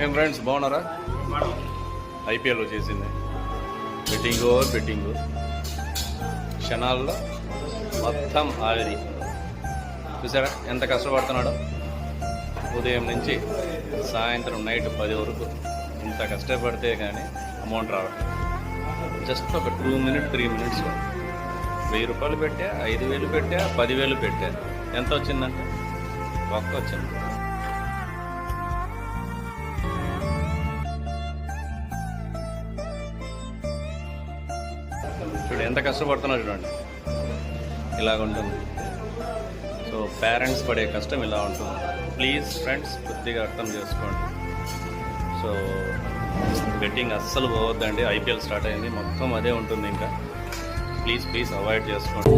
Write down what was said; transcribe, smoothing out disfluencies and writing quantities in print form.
ఏం ఫ్రెండ్స్ బాగున్నారా? ఐపీఎల్ వచ్చేసింది. బెట్టింగ్ క్షణాల్లో మొత్తం ఆవిరి. చూసారా ఎంత కష్టపడుతున్నాడో? ఉదయం నుంచి సాయంత్రం నైట్ 10 వరకు ఇంత కష్టపడితే కానీ అమౌంట్ రావట్లేదు. జస్ట్ ఒక 2 minutes 3 minutes 1000 రూపాయలు పెట్టా, 5000 పెట్టా, 10,000 పెట్టా. ఎంత వచ్చిందంటే ఒక్క వచ్చింది. చూడండి ఎంత కష్టపడుతున్నా, చూడండి ఇలాగ ఉంటుంది. సో పేరెంట్స్ పడే కష్టం ఇలా ఉంటుంది. ప్లీజ్ ఫ్రెండ్స్ కొద్దిగా అర్థం చేసుకోండి. సో బెట్టింగ్ అస్సలు పోవద్దండి. ఐపీఎల్ స్టార్ట్ అయింది, మొత్తం అదే ఉంటుంది. ఇంకా ప్లీజ్ అవాయిడ్ చేసుకోండి.